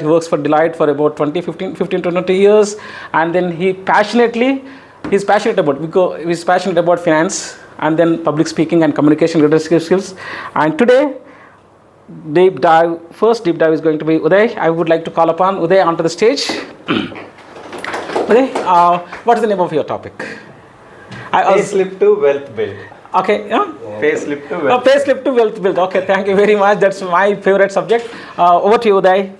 He works for Deloitte for about 15 to 20 years, and then he's passionate about finance, and then public speaking and communication leadership skills. And today, first deep dive is going to be Uday. I would like to call upon Uday onto the stage. Uday, what is the name of your topic? Payslip to wealth build. Okay, yeah? Payslip to wealth. Payslip to wealth build. Okay, thank you very much. That's my favorite subject. Over to you, Uday.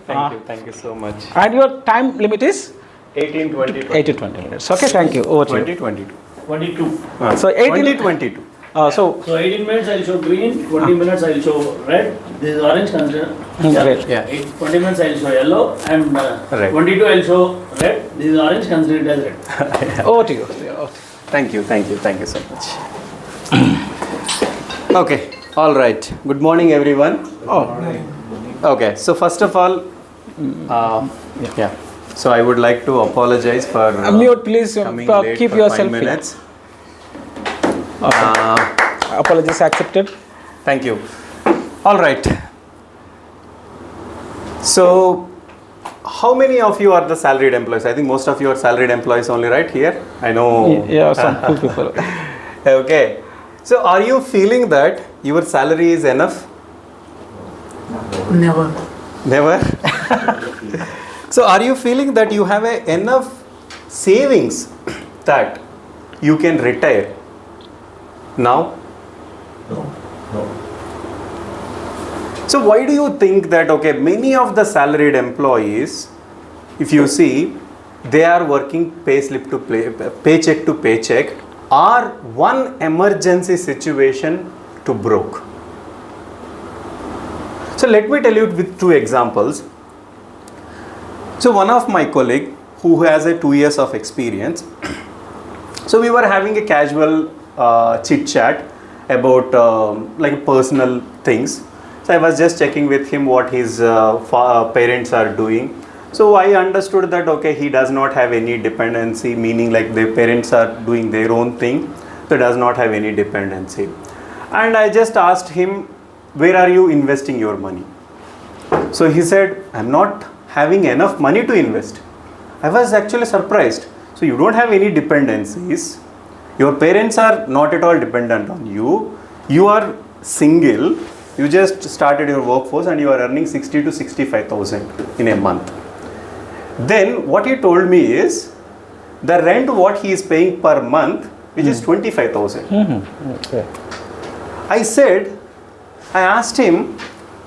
Thank you so much. And your time limit is? 18-20 minutes. Okay, thank you. Over to you. 2022. 22. So 2022. So 18 minutes I will show green, 20 minutes I will show red. This is orange consider. Great. Yeah. 20 minutes I will show yellow and Red. 22 I will show red. This is orange considered as red. over to you. Thank you so much. Okay, all right. Good morning, everyone. Okay, so first of all, so I would like to apologize for Mute, please. coming late Keep for yourself 5 minutes. Apologies accepted. Thank you. All right. So, how many of you are the salaried employees? I think most of you are salaried employees only, right? Here, I know. Yeah, some cool people. Okay. So, are you feeling that your salary is enough? Never. Never. So, are you feeling that you have enough savings that you can retire now? No. So, why do you think that, okay, many of the salaried employees, if you see, they are working paycheck to paycheck, or one emergency situation to broke? So, let me tell you with 2 examples. So, one of my colleague who has a 2 years of experience, so we were having a casual chit chat about like personal things. So I was just checking with him what his parents are doing. So I understood that okay, he does not have any dependency, meaning like their parents are doing their own thing, so does not have any dependency. And I just asked him, where are you investing your money? So he said, I'm not having enough money to invest. I was actually surprised. So you don't have any dependencies. Your parents are not at all dependent on you. You are single. You just started your workforce and you are earning 60 to 65,000 in a month. Then what he told me is the rent what he is paying per month, which is 25,000. Okay. I asked him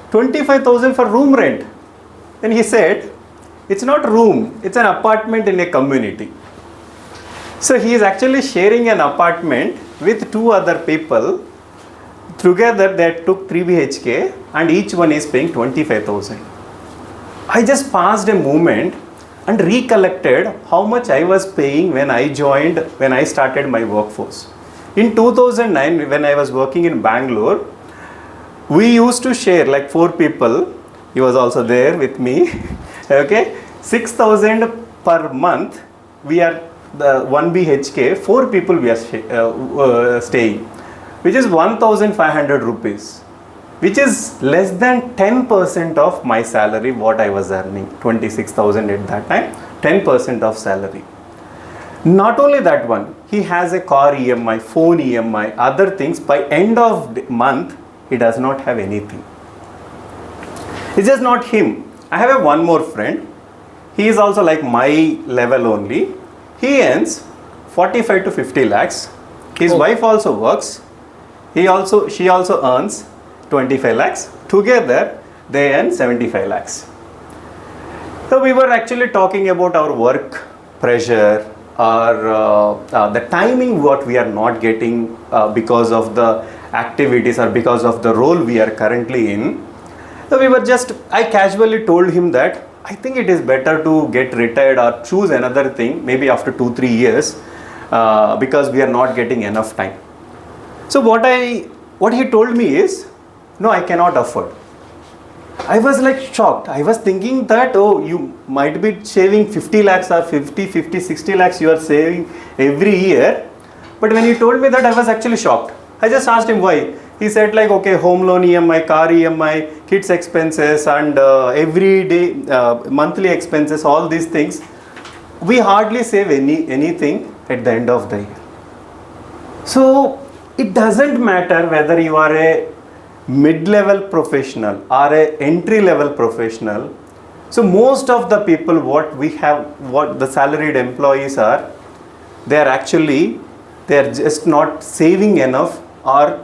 25,000 for room rent. Then he said, it's not room, it's an apartment in a community. So he is actually sharing an apartment with 2 other people. Together they took 3 BHK and each one is paying 25,000. I just passed a moment and recollected how much I was paying when I started my workforce. In 2009, when I was working in Bangalore, we used to share like 4 people. He was also there with me. Okay, 6,000 per month. We are the 1 BHK, 4 people we are staying, which is 1,500 rupees, which is less than 10% of my salary, what I was earning, 26,000 at that time, 10% of salary. Not only that one, he has a car EMI, phone EMI, other things. By end of the month, he does not have anything. It's just not him. I have one more friend. He is also like my level only. He earns 45 to 50 lakhs. His wife also works. She also earns 25 lakhs. Together, they earn 75 lakhs. So we were actually talking about our work pressure or the timing what we are not getting because of the activities or because of the role we are currently in. So I casually told him that I think it is better to get retired or choose another thing maybe after 2-3 years because we are not getting enough time. So what he told me is, no, I cannot afford. I was like shocked. I was thinking that, oh, you might be saving 50 lakhs or 60 lakhs you are saving every year. But when he told me that, I was actually shocked. I just asked him why. He said like, okay, home loan EMI, car EMI, kids expenses, and everyday monthly expenses, all these things, we hardly save anything at the end of the year. So it doesn't matter whether you are a mid-level professional or a entry-level professional. So most of the people what the salaried employees are, they are just not saving enough, or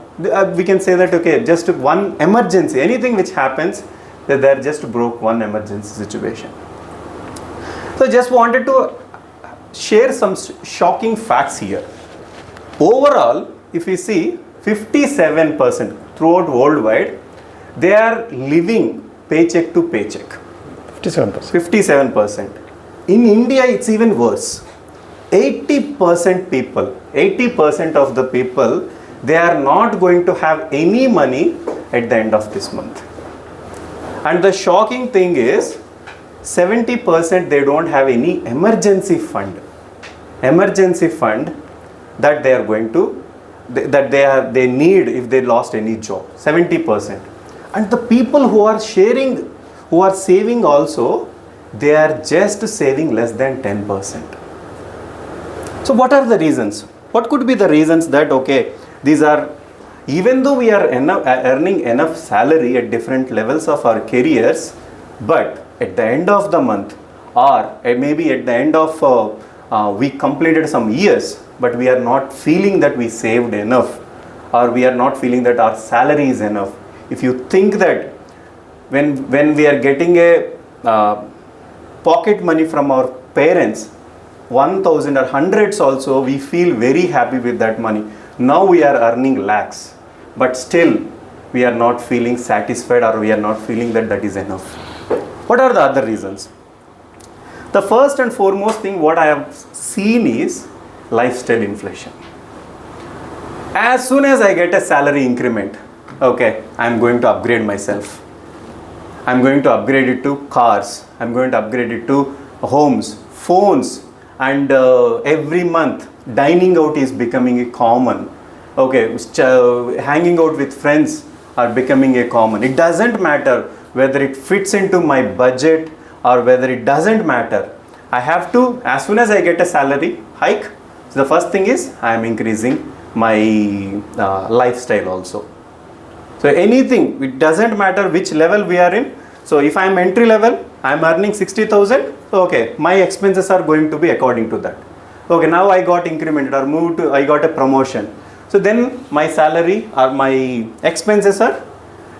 we can say that, okay, just one emergency, anything which happens, that they are just broke one emergency situation. So just wanted to share some shocking facts here. Overall, if we see 57% throughout worldwide, they are living paycheck to paycheck. 57%. 57%. In India, it's even worse. 80% of the people, they are not going to have any money at the end of this month. And the shocking thing is, 70% they don't have any emergency fund that they are going to, they need if they lost any job. 70%. And the people who are saving also, they are just saving less than 10%. So what are the reasons? What could be the reasons that, okay, these are, even though we are earning enough salary at different levels of our careers, but at the end of the month, or maybe at the end of we completed some years, but we are not feeling that we saved enough, or we are not feeling that our salary is enough. If you think that when we are getting a pocket money from our parents, 1,000 or hundreds also, we feel very happy with that money. Now we are earning lakhs, but still we are not feeling satisfied, or we are not feeling that is enough. What are the other reasons? The first and foremost thing what I have seen is lifestyle inflation. As soon as I get a salary increment, okay, I am going to upgrade myself. I am going to upgrade it to cars. I am going to upgrade it to homes, phones, and every month dining out is becoming a common. Okay, hanging out with friends are becoming a common. It doesn't matter whether it fits into my budget or whether it doesn't matter. I have to, as soon as I get a salary hike, so the first thing is I am increasing my lifestyle also. So anything, it doesn't matter which level we are in. So if I am entry level, I am earning 60,000, okay, my expenses are going to be according to that. Okay, now I got incremented or moved to, I got a promotion. So then my salary or my expenses are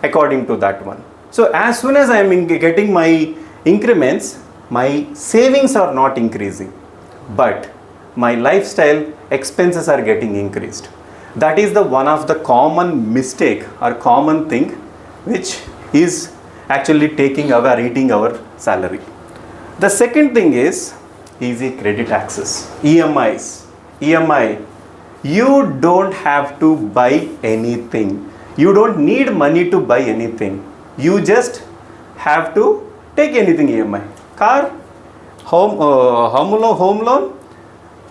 according to that one. So as soon as I am getting my increments, my savings are not increasing, but my lifestyle expenses are getting increased. That is the one of the common mistake or common thing which is actually taking our eating our salary. The second thing is easy credit access, EMIs. EMI, you don't have to buy anything. You don't need money to buy anything. You just have to take anything EMI. Car, home loan,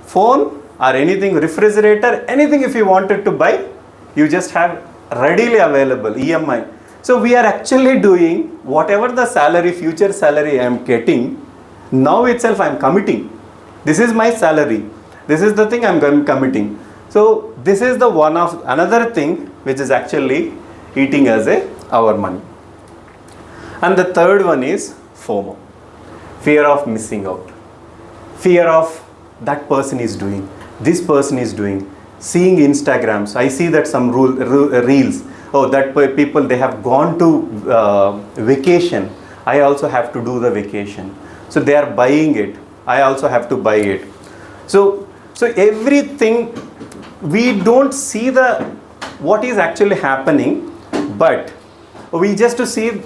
phone, or anything, refrigerator, anything if you wanted to buy, you just have readily available EMI. So we are actually doing whatever the salary, future salary I am getting, now itself I am committing. This is my salary. This is the thing I am committing. So this is the one of another thing which is actually eating as our money. And the third one is FOMO, fear of missing out, fear of that person is doing, this person is doing, seeing Instagrams. I see that some reels, oh, that people, they have gone to vacation, I also have to do the vacation. So they are buying it, I also have to buy it. So everything, we don't see what is actually happening, but we just to see,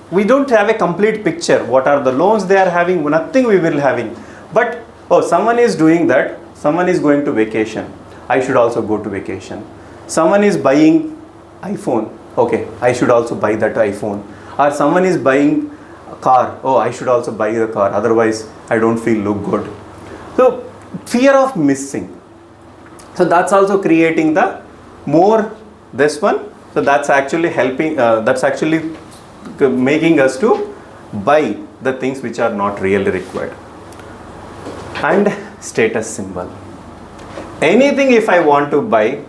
we don't have a complete picture. What are the loans they are having? Nothing we will having. But oh, someone is doing that. Someone is going to vacation. I should also go to vacation. Someone is buying iPhone. Okay, I should also buy that iPhone. Or someone is buying a car. Oh, I should also buy the car. Otherwise, I don't feel look good. So fear of missing. So that's also creating the more this one. So that's actually helping, that's actually making us to buy the things which are not really required. And status symbol. Anything if I want to buy,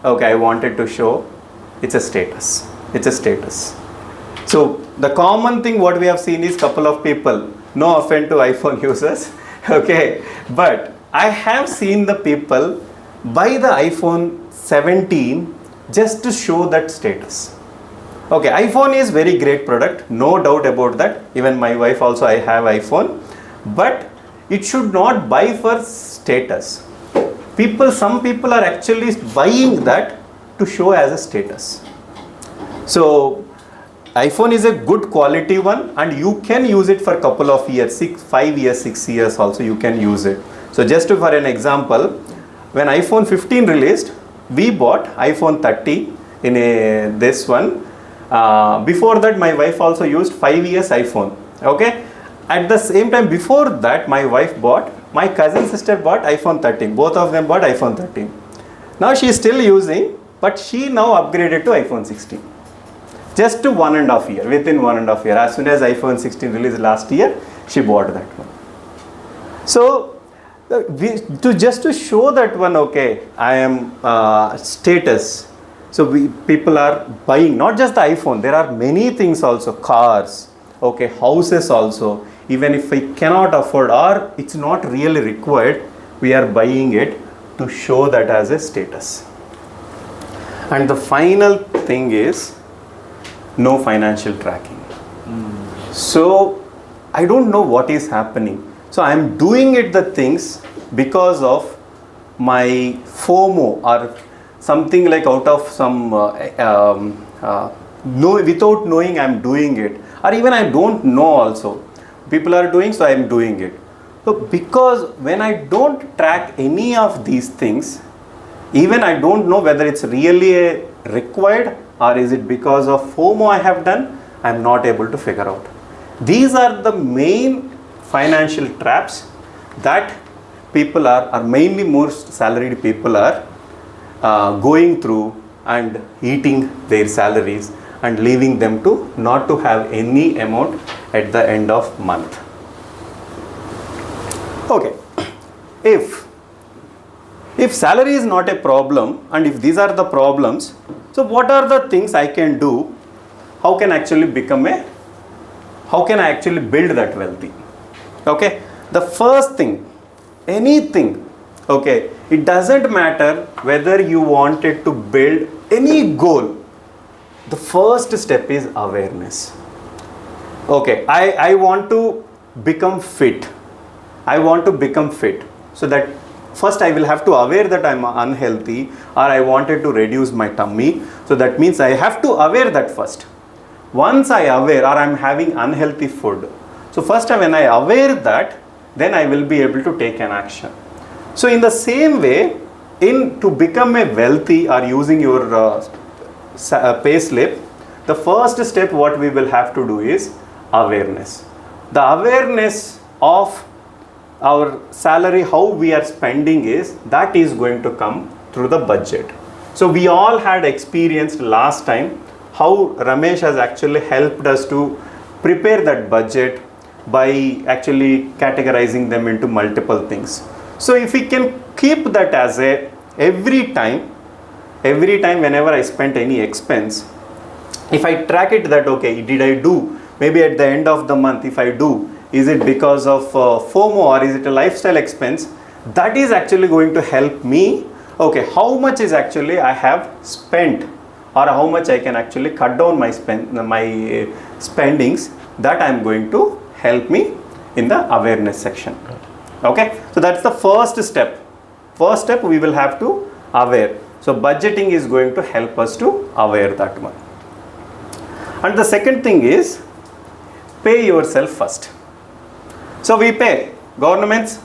okay, I wanted to show, it's a status. It's a status. So the common thing what we have seen is couple of people, no offense to iPhone users, okay, but I have seen the people buy the iPhone 17 just to show that status. Okay, iPhone is very great product, no doubt about that. Even my wife also, I have iPhone, but it should not buy for status. Some people are actually buying that to show as a status. So iPhone is a good quality one, and you can use it for a couple of years, 5 years, 6 years also you can use it. So just for an example, when iPhone 15 released, we bought iPhone 30 in this one. Before that, my wife also used 5 years iPhone. Okay. At the same time, before that, my cousin sister bought iPhone 13. Both of them bought iPhone 13. Now she is still using, but she now upgraded to iPhone 16. Just to 1.5 year, within 1.5 year. As soon as iPhone 16 released last year, she bought that one. So, just to show that one, okay, I am status. So people are buying not just the iPhone. There are many things also, cars, okay, houses also. Even if we cannot afford or it's not really required, we are buying it to show that as a status. And the final thing is no financial tracking. So I don't know what is happening. So I am doing it the things because of my FOMO or something like out of some without knowing I am doing it, or even I don't know also. People are doing, so I am doing it. So because when I don't track any of these things, even I don't know whether it's really required or is it because of FOMO I have done, I am not able to figure out. These are the main financial traps that people are mainly most salaried people are going through and eating their salaries and leaving them to not to have any amount at the end of month. Okay, if salary is not a problem and if these are the problems, so what are the things I can do? How can I actually build that wealthy? Okay, the first thing, anything, okay, it doesn't matter whether you wanted to build any goal. The first step is awareness. Okay, I want to become fit. So that first I will have to aware that I'm unhealthy or I wanted to reduce my tummy. So that means I have to aware that first. Once I aware or I'm having unhealthy food. So first when I aware that, then I will be able to take an action. So in the same way, to become a wealthy or using your pay slip, the first step what we will have to do is awareness. The awareness of our salary, how we are spending is going to come through the budget. So we all had experienced last time how Ramesh has actually helped us to prepare that budget by actually categorizing them into multiple things. So if we can keep that as every time whenever I spent any expense, if I track it that, okay, did I do, maybe at the end of the month, if I do, is it because of FOMO or is it a lifestyle expense? That is actually going to help me, okay, how much is actually I have spent or how much I can actually cut down my spendings. That I am going to help me in the awareness section. Okay, so that's the first step. First step we will have to aware. So budgeting is going to help us to aware that one. And the second thing is pay yourself first. So we pay governments,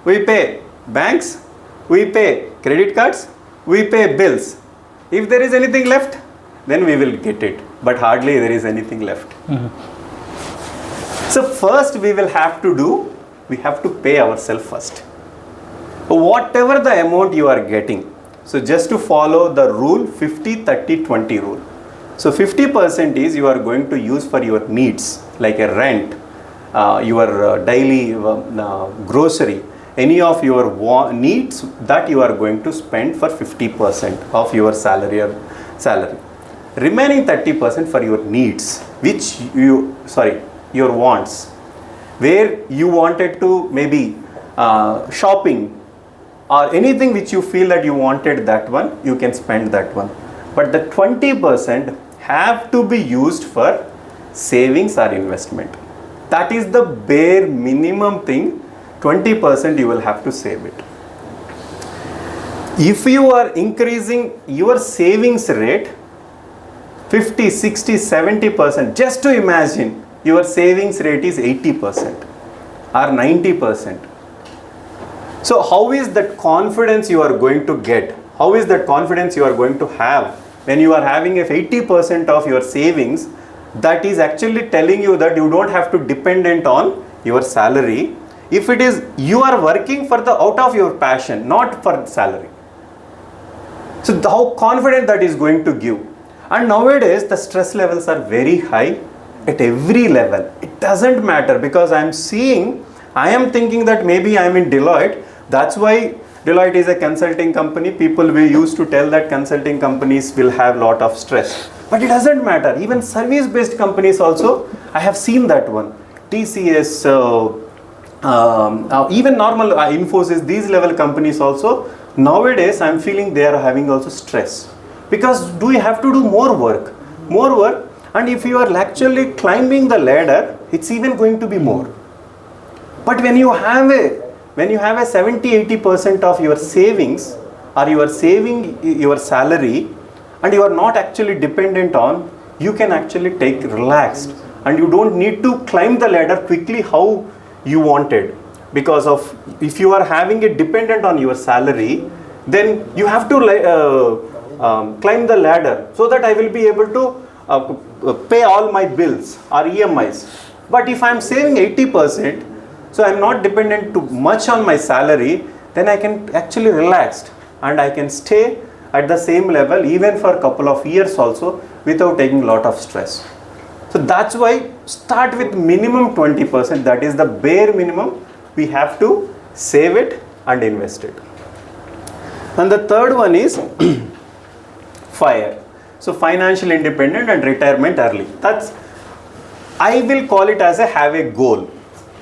we pay banks, we pay credit cards, we pay bills. If there is anything left, then we will get it. But hardly there is anything left. So first we will have to do, we have to pay ourselves first. Whatever the amount you are getting, so just to follow the rule 50-30-20 rule. So 50% is you are going to use for your needs, like a rent, your daily grocery, any of your needs that you are going to spend for 50% of your salary. Remaining 30% for your needs, which your wants, where you wanted to maybe shopping or anything which you feel that you wanted, that one you can spend that one. But the 20% have to be used for savings or investment. That is the bare minimum thing. 20% you will have to save it. If you are increasing your savings rate 50, 60, 70%, just to imagine your savings rate is 80% or 90%. So how is that confidence you are going to get? How is that confidence you are going to have when you are having a 80% of your savings? That is actually telling you that you don't have to dependent on your salary. If it is, you are working for the out of your passion, not for salary. So how confident that is going to give. And nowadays the stress levels are very high at every level. It doesn't matter, because I am thinking that maybe I am in Deloitte. That's why Deloitte is a consulting company. People we used to tell that consulting companies will have lot of stress. But it doesn't matter. Even service-based companies also, I have seen that one. TCS, even normal Infosys, these level companies also, nowadays I am feeling they are having also stress. Because do you have to do more work, and if you are actually climbing the ladder, it's even going to be more. But when you have a 70-80% of your savings, or you are saving your salary, and you are not actually dependent on, you can actually take relaxed, and you don't need to climb the ladder quickly how you wanted. Because of, if you are having it dependent on your salary, then you have to climb the ladder so that I will be able to pay all my bills or EMIs. But if I am saving 80%, so I am not dependent too much on my salary, then I can actually relax and I can stay at the same level even for a couple of years also without taking a lot of stress. So that's why start with minimum 20%. That is the bare minimum. We have to save it and invest it. And the third one is FIRE. So financial independent and retirement early. That's, I will call it as a have a goal.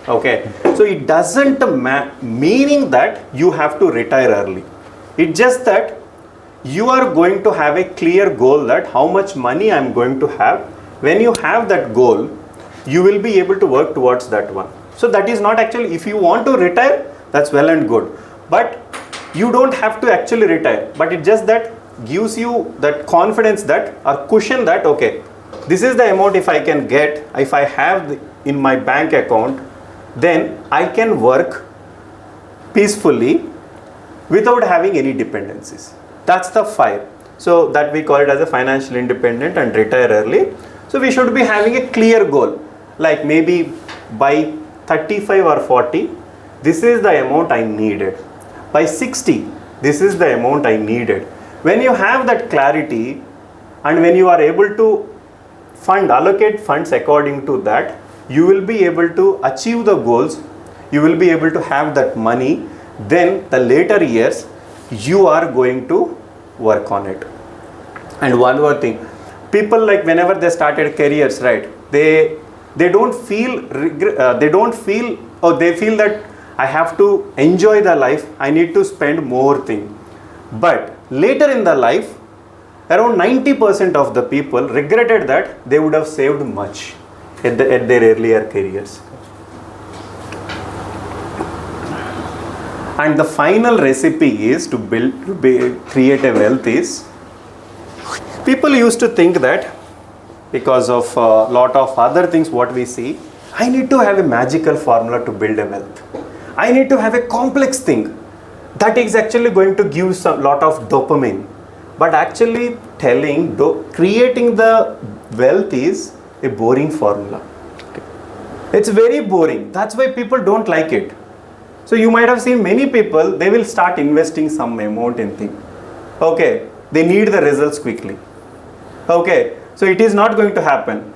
Okay. So it doesn't meaning that you have to retire early. It's just that you are going to have a clear goal that how much money I'm going to have. When you have that goal, you will be able to work towards that one. So that is not actually, if you want to retire, that's well and good. But you don't have to actually retire. But it just that gives you that confidence that, or cushion that, okay, this is the amount if I can get, if I have in my bank account, then I can work peacefully without having any dependencies. That's the FIRE. So that we call it as a financial independent and retire early. So we should be having a clear goal, like maybe by 35 or 40, this is the amount I needed. By 60, this is the amount I needed. When you have that clarity and when you are able to allocate funds according to that, you will be able to achieve the goals, you will be able to have that money, then the later years you are going to work on it. And one more thing, people, like whenever they started careers, right, they don't feel they feel that I have to enjoy the life, I need to spend more thing. But later in the life, around 90% of the people regretted that they would have saved much at their earlier careers. And the final recipe is to create a wealth is, people used to think that because of a lot of other things what we see, I need to have a magical formula to build a wealth. I need to have a complex thing that is actually going to give some lot of dopamine. But actually creating the wealth is a boring formula. Okay. It's very boring. That's why people don't like it. So you might have seen many people, they will start investing some amount in things. Okay, they need the results quickly. Okay, So it is not going to happen.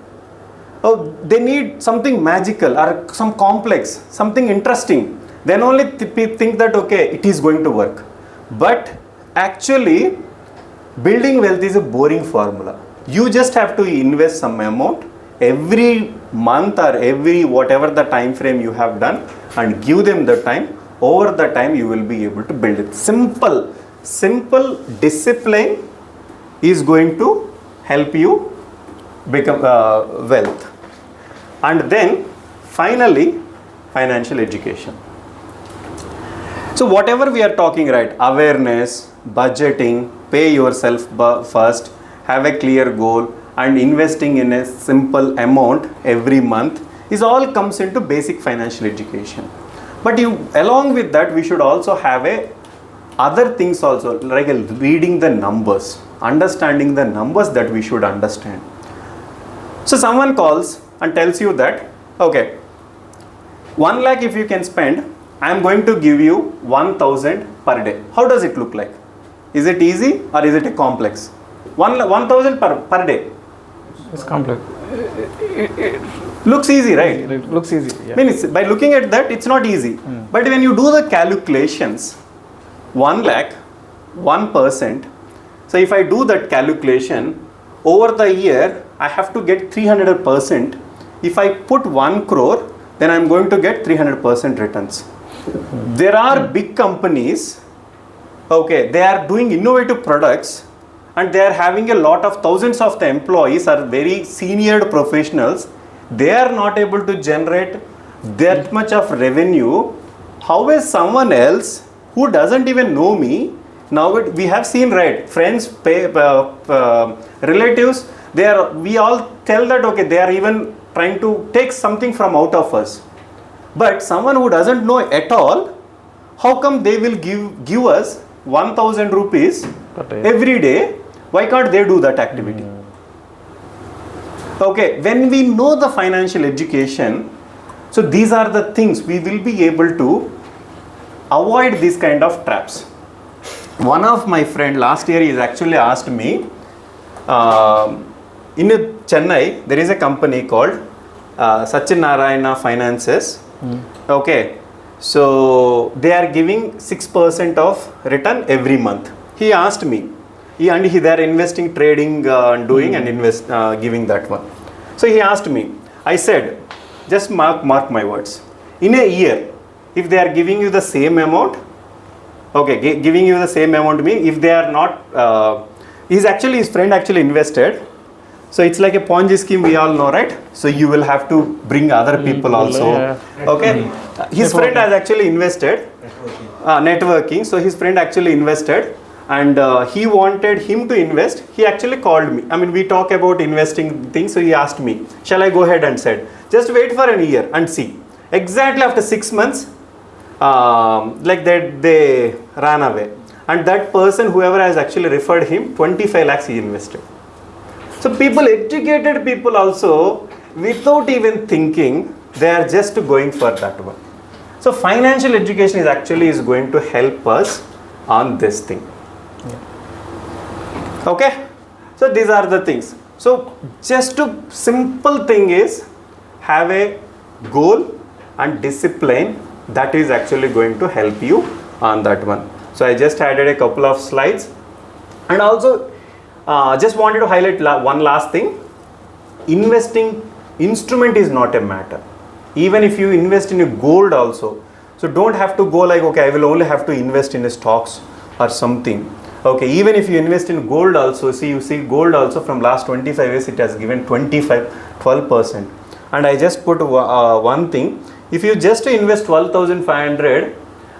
Oh, they need something magical or some complex, something interesting. Then only think that okay, it is going to work. But actually, building wealth is a boring formula. You just have to invest some amount every month or every whatever the time frame you have done and give them the time. Over the time you will be able to build it. Simple discipline is going to help you become wealth. And then finally, financial education. So whatever we are talking, right, awareness, budgeting, pay yourself first, have a clear goal, and investing in a simple amount every month is all comes into basic financial education. But along with that, we should also have other things also, like reading the numbers, understanding the numbers that we should understand. So someone calls and tells you that, okay, 1 lakh if you can spend, I am going to give you 1,000 per day. How does it look like? Is it easy or is it a complex? 1,000 per day. It's complex. Looks easy, right? It looks easy. Yeah. Means by looking at that, it's not easy. But when you do the calculations, 1 lakh, 1%. So if I do that calculation, over the year, I have to get 300%. If I put 1 crore, then I'm going to get 300% returns. There are big companies, okay, they are doing innovative products and they are having a lot of thousands of the employees are very senior professionals. They are not able to generate that much of revenue. How is someone else who doesn't even know me? Now we have seen, right, friends, relatives, we all tell that okay, they are even trying to take something from out of us. But someone who doesn't know at all, how come they will give us 1,000 rupees every day? Why can't they do that activity? Okay, when we know the financial education, so these are the things we will be able to avoid these kind of traps. One of my friend last year is actually asked me, in Chennai there is a company called Sachin Narayana Finances. Okay, so they are giving 6% of return every month. He asked me, they are investing, trading, doing and giving that one. So he asked me, I said, just mark my words. In a year, if they are giving you the same amount, okay, giving you the same amount to me, if they are not, his friend actually invested. So it's like a Ponzi scheme, we all know, right? So you will have to bring other people also. Yeah. Okay, his friend has actually invested, networking. So his friend actually invested. And he wanted him to invest. He actually called me. I mean, we talk about investing things. So he asked me, shall I go ahead? And said, just wait for a year and see. Exactly after 6 months, like that, they ran away. And that person, whoever has actually referred him, 25 lakhs he invested. So educated people also, without even thinking, they are just going for that one. So financial education is going to help us on this thing. Okay, so these are the things. So just a simple thing is have a goal and discipline that is actually going to help you on that one. So I just added a couple of slides, and also just wanted to highlight one last thing. Investing instrument is not a matter. Even if you invest in a gold also, so don't have to go like, okay, I will only have to invest in stocks or something. Okay, even if you invest in gold also, you see gold also from last 25 years it has given 12%. And I just put one thing. If you just invest 12,500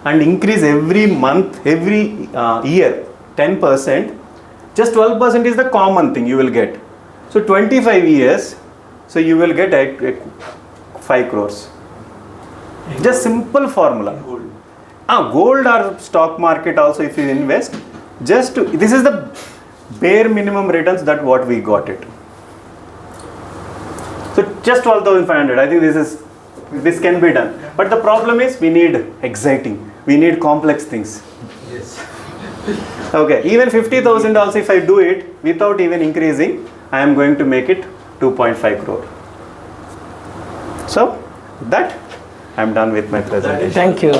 and increase every month, every year 10%, just 12% is the common thing you will get. So 25 years, so you will get 5 crores. Just simple formula. Gold or stock market also, if you invest, this is the bare minimum returns that what we got it. So just 12,500. I think this can be done. But the problem is we need exciting. We need complex things. Yes. Okay, even 50,000 also if I do it without even increasing, I am going to make it 2.5 crore. So that I am done with my presentation. Thank you.